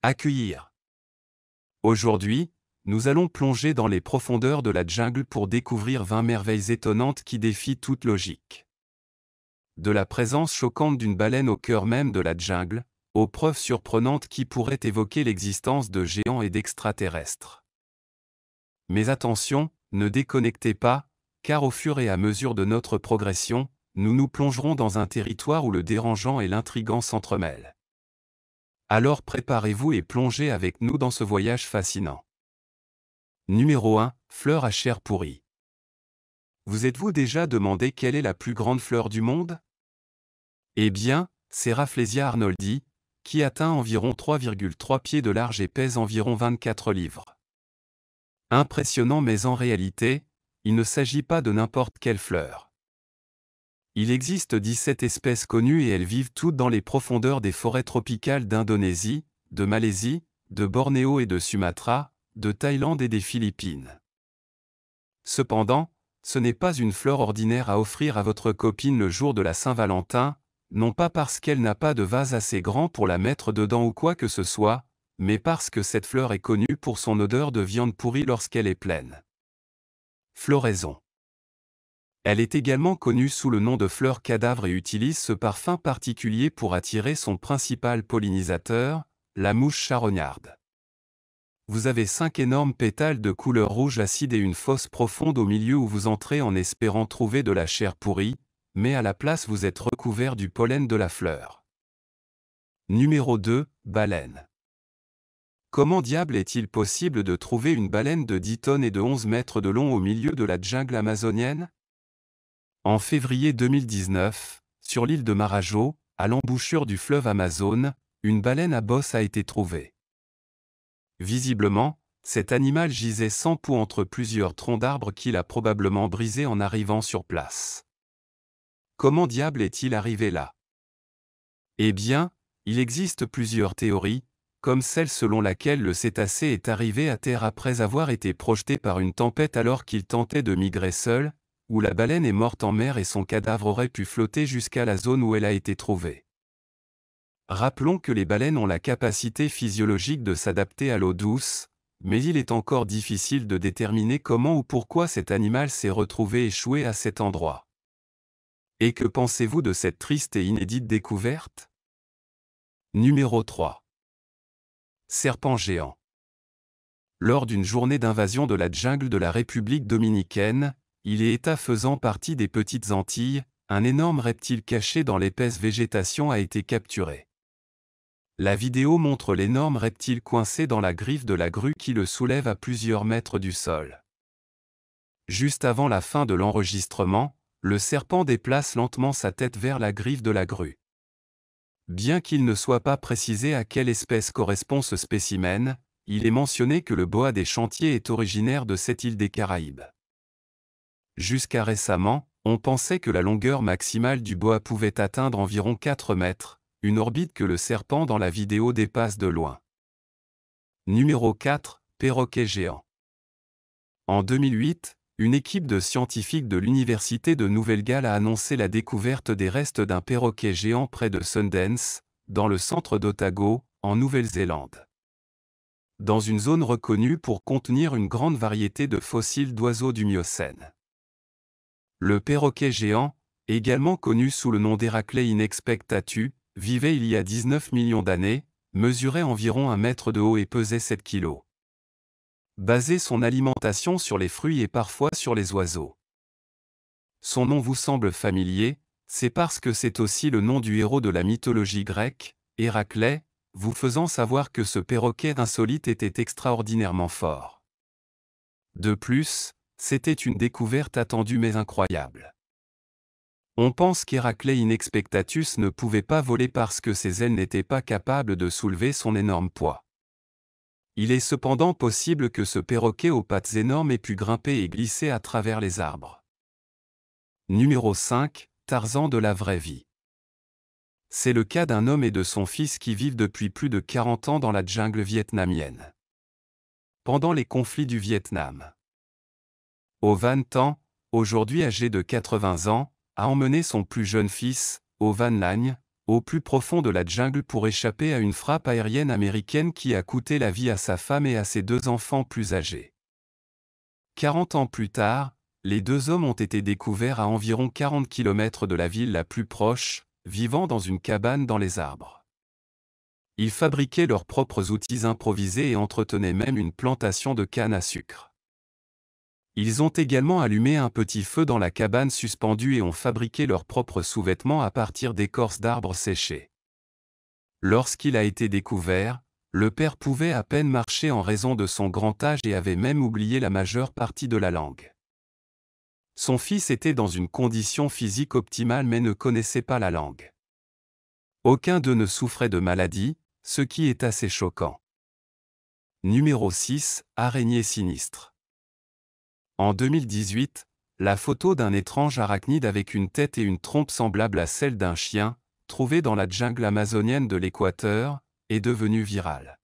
Accueillir. Aujourd'hui, nous allons plonger dans les profondeurs de la jungle pour découvrir 20 merveilles étonnantes qui défient toute logique. De la présence choquante d'une baleine au cœur même de la jungle, aux preuves surprenantes qui pourraient évoquer l'existence de géants et d'extraterrestres. Mais attention, ne déconnectez pas, car au fur et à mesure de notre progression, nous nous plongerons dans un territoire où le dérangeant et l'intrigant s'entremêlent. Alors préparez-vous et plongez avec nous dans ce voyage fascinant. Numéro 1. Fleur à chair pourrie. Vous êtes-vous déjà demandé quelle est la plus grande fleur du monde? Eh bien, c'est Rafflesia arnoldi, qui atteint environ 3,3 pieds de large et pèse environ 24 livres. Impressionnant, mais en réalité, il ne s'agit pas de n'importe quelle fleur. Il existe 17 espèces connues et elles vivent toutes dans les profondeurs des forêts tropicales d'Indonésie, de Malaisie, de Bornéo et de Sumatra, de Thaïlande et des Philippines. Cependant, ce n'est pas une fleur ordinaire à offrir à votre copine le jour de la Saint-Valentin, non pas parce qu'elle n'a pas de vase assez grand pour la mettre dedans ou quoi que ce soit, mais parce que cette fleur est connue pour son odeur de viande pourrie lorsqu'elle est pleine. Floraison. Elle est également connue sous le nom de fleur cadavre et utilise ce parfum particulier pour attirer son principal pollinisateur, la mouche charognarde. Vous avez 5 énormes pétales de couleur rouge acide et une fosse profonde au milieu où vous entrez en espérant trouver de la chair pourrie, mais à la place vous êtes recouvert du pollen de la fleur. Numéro 2. Baleine. Comment diable est-il possible de trouver une baleine de 10 tonnes et de 11 mètres de long au milieu de la jungle amazonienne? En février 2019, sur l'île de Marajo, à l'embouchure du fleuve Amazone, une baleine à bosse a été trouvée. Visiblement, cet animal gisait sans peau entre plusieurs troncs d'arbres qu'il a probablement brisés en arrivant sur place. Comment diable est-il arrivé là? Eh bien, il existe plusieurs théories, comme celle selon laquelle le cétacé est arrivé à terre après avoir été projeté par une tempête alors qu'il tentait de migrer seul, où la baleine est morte en mer et son cadavre aurait pu flotter jusqu'à la zone où elle a été trouvée. Rappelons que les baleines ont la capacité physiologique de s'adapter à l'eau douce, mais il est encore difficile de déterminer comment ou pourquoi cet animal s'est retrouvé échoué à cet endroit. Et que pensez-vous de cette triste et inédite découverte? Numéro 3. Serpent géant. Lors d'une journée d'invasion de la jungle de la République dominicaine, il est État faisant partie des Petites Antilles, un énorme reptile caché dans l'épaisse végétation a été capturé. La vidéo montre l'énorme reptile coincé dans la griffe de la grue qui le soulève à plusieurs mètres du sol. Juste avant la fin de l'enregistrement, le serpent déplace lentement sa tête vers la griffe de la grue. Bien qu'il ne soit pas précisé à quelle espèce correspond ce spécimen, il est mentionné que le boa des chantiers est originaire de cette île des Caraïbes. Jusqu'à récemment, on pensait que la longueur maximale du boa pouvait atteindre environ 4 mètres, une orbite que le serpent dans la vidéo dépasse de loin. Numéro 4. Perroquet géant. En 2008, une équipe de scientifiques de l'Université de Nouvelle-Galles a annoncé la découverte des restes d'un perroquet géant près de Sundance, dans le centre d'Otago, en Nouvelle-Zélande. Dans une zone reconnue pour contenir une grande variété de fossiles d'oiseaux du Miocène. Le perroquet géant, également connu sous le nom d'Heraclea inexpectatu, vivait il y a 19 millions d'années, mesurait environ 1 mètre de haut et pesait 7 kilos. Basait son alimentation sur les fruits et parfois sur les oiseaux. Son nom vous semble familier, c'est parce que c'est aussi le nom du héros de la mythologie grecque, Héraclès, vous faisant savoir que ce perroquet insolite était extraordinairement fort. De plus, c'était une découverte attendue mais incroyable. On pense qu'Heraclea inexpectatus ne pouvait pas voler parce que ses ailes n'étaient pas capables de soulever son énorme poids. Il est cependant possible que ce perroquet aux pattes énormes ait pu grimper et glisser à travers les arbres. Numéro 5. Tarzan de la vraie vie. C'est le cas d'un homme et de son fils qui vivent depuis plus de 40 ans dans la jungle vietnamienne. Pendant les conflits du Vietnam. O Van Thanh, aujourd'hui âgé de 80 ans, a emmené son plus jeune fils, O Van Lagne, au plus profond de la jungle pour échapper à une frappe aérienne américaine qui a coûté la vie à sa femme et à ses 2 enfants plus âgés. 40 ans plus tard, les 2 hommes ont été découverts à environ 40 km de la ville la plus proche, vivant dans une cabane dans les arbres. Ils fabriquaient leurs propres outils improvisés et entretenaient même une plantation de canne à sucre. Ils ont également allumé un petit feu dans la cabane suspendue et ont fabriqué leurs propres sous-vêtements à partir d'écorces d'arbres séchés. Lorsqu'il a été découvert, le père pouvait à peine marcher en raison de son grand âge et avait même oublié la majeure partie de la langue. Son fils était dans une condition physique optimale mais ne connaissait pas la langue. Aucun d'eux ne souffrait de maladie, ce qui est assez choquant. Numéro 6, araignée sinistre. En 2018, la photo d'un étrange arachnide avec une tête et une trompe semblables à celle d'un chien, trouvé dans la jungle amazonienne de l'Équateur, est devenue virale.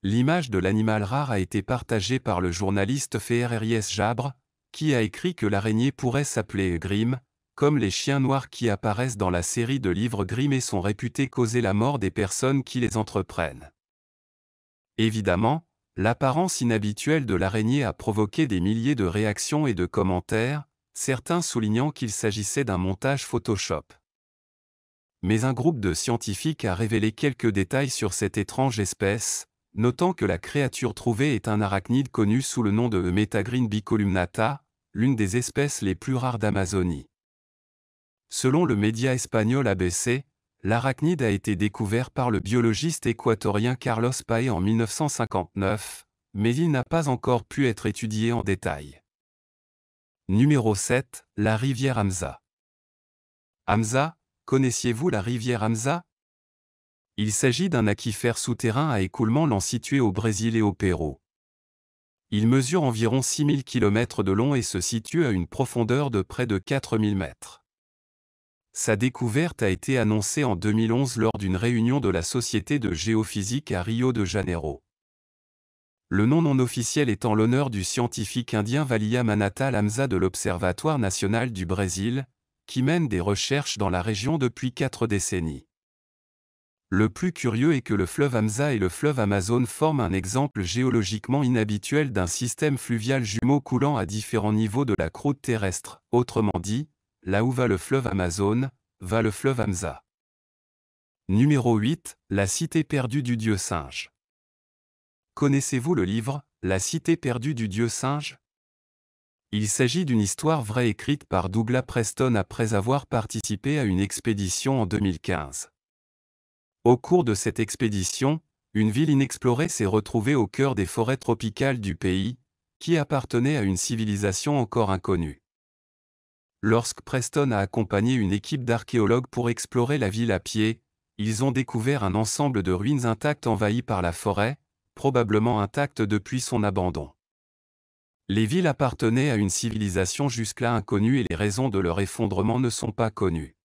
L'image de l'animal rare a été partagée par le journaliste Ferreries Jabre, qui a écrit que l'araignée pourrait s'appeler Grimm, comme les chiens noirs qui apparaissent dans la série de livres Grimm et sont réputés causer la mort des personnes qui les entreprennent. Évidemment, l'apparence inhabituelle de l'araignée a provoqué des milliers de réactions et de commentaires, certains soulignant qu'il s'agissait d'un montage Photoshop. Mais un groupe de scientifiques a révélé quelques détails sur cette étrange espèce, notant que la créature trouvée est un arachnide connu sous le nom de Metagrine bicolumnata, l'une des espèces les plus rares d'Amazonie. Selon le média espagnol ABC, l'arachnide a été découvert par le biologiste équatorien Carlos Paez en 1959, mais il n'a pas encore pu être étudié en détail. Numéro 7, la rivière Amza. Amza, connaissiez-vous la rivière Amza? Il s'agit d'un aquifère souterrain à écoulement lent situé au Brésil et au Pérou. Il mesure environ 6000 km de long et se situe à une profondeur de près de 4000 mètres. Sa découverte a été annoncée en 2011 lors d'une réunion de la Société de géophysique à Rio de Janeiro. Le nom non officiel est en l'honneur du scientifique indien Valia Manatal Amza de l'Observatoire national du Brésil, qui mène des recherches dans la région depuis 4 décennies. Le plus curieux est que le fleuve Amza et le fleuve Amazone forment un exemple géologiquement inhabituel d'un système fluvial jumeau coulant à différents niveaux de la croûte terrestre, autrement dit, là où va le fleuve Amazone, va le fleuve Amza. Numéro 8, la cité perdue du dieu singe. Connaissez-vous le livre « La cité perdue du dieu singe » ? Il s'agit d'une histoire vraie écrite par Douglas Preston après avoir participé à une expédition en 2015. Au cours de cette expédition, une ville inexplorée s'est retrouvée au cœur des forêts tropicales du pays, qui appartenait à une civilisation encore inconnue. Lorsque Preston a accompagné une équipe d'archéologues pour explorer la ville à pied, ils ont découvert un ensemble de ruines intactes envahies par la forêt, probablement intactes depuis son abandon. Les villes appartenaient à une civilisation jusque-là inconnue et les raisons de leur effondrement ne sont pas connues.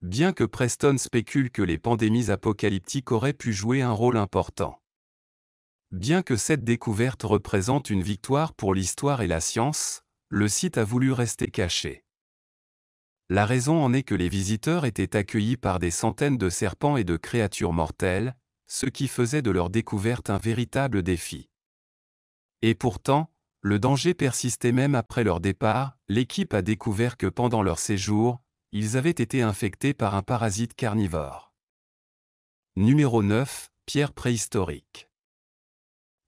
Bien que Preston spécule que les pandémies apocalyptiques auraient pu jouer un rôle important. Bien que cette découverte représente une victoire pour l'histoire et la science, le site a voulu rester caché. La raison en est que les visiteurs étaient accueillis par des centaines de serpents et de créatures mortelles, ce qui faisait de leur découverte un véritable défi. Et pourtant, le danger persistait même après leur départ. L'équipe a découvert que pendant leur séjour, ils avaient été infectés par un parasite carnivore. Numéro 9, pierres préhistoriques.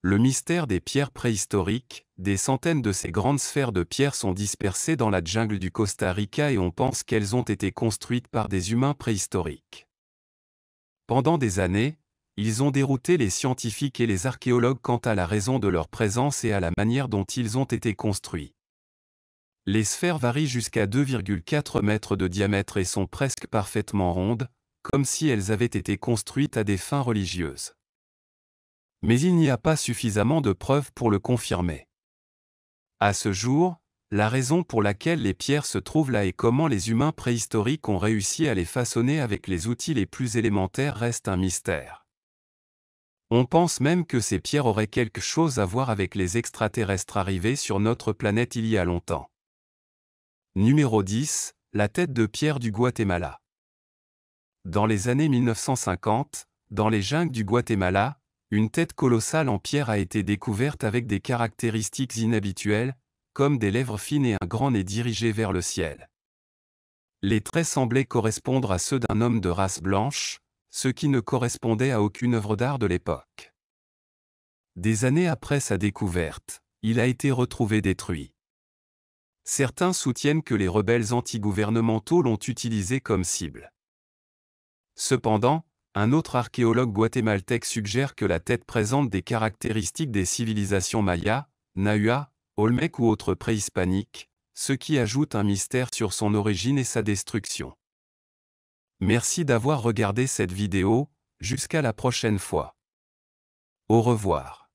Le mystère des pierres préhistoriques, des centaines de ces grandes sphères de pierre sont dispersées dans la jungle du Costa Rica et on pense qu'elles ont été construites par des humains préhistoriques. Pendant des années, ils ont dérouté les scientifiques et les archéologues quant à la raison de leur présence et à la manière dont ils ont été construits. Les sphères varient jusqu'à 2,4 mètres de diamètre et sont presque parfaitement rondes, comme si elles avaient été construites à des fins religieuses. Mais il n'y a pas suffisamment de preuves pour le confirmer. À ce jour, la raison pour laquelle les pierres se trouvent là et comment les humains préhistoriques ont réussi à les façonner avec les outils les plus élémentaires reste un mystère. On pense même que ces pierres auraient quelque chose à voir avec les extraterrestres arrivés sur notre planète il y a longtemps. Numéro 10, la tête de pierre du Guatemala. Dans les années 1950, dans les jungles du Guatemala, une tête colossale en pierre a été découverte avec des caractéristiques inhabituelles, comme des lèvres fines et un grand nez dirigé vers le ciel. Les traits semblaient correspondre à ceux d'un homme de race blanche, ce qui ne correspondait à aucune œuvre d'art de l'époque. Des années après sa découverte, il a été retrouvé détruit. Certains soutiennent que les rebelles antigouvernementaux l'ont utilisé comme cible. Cependant, un autre archéologue guatémaltèque suggère que la tête présente des caractéristiques des civilisations mayas, Nahua, Olmec ou autres préhispaniques, ce qui ajoute un mystère sur son origine et sa destruction. Merci d'avoir regardé cette vidéo, jusqu'à la prochaine fois. Au revoir.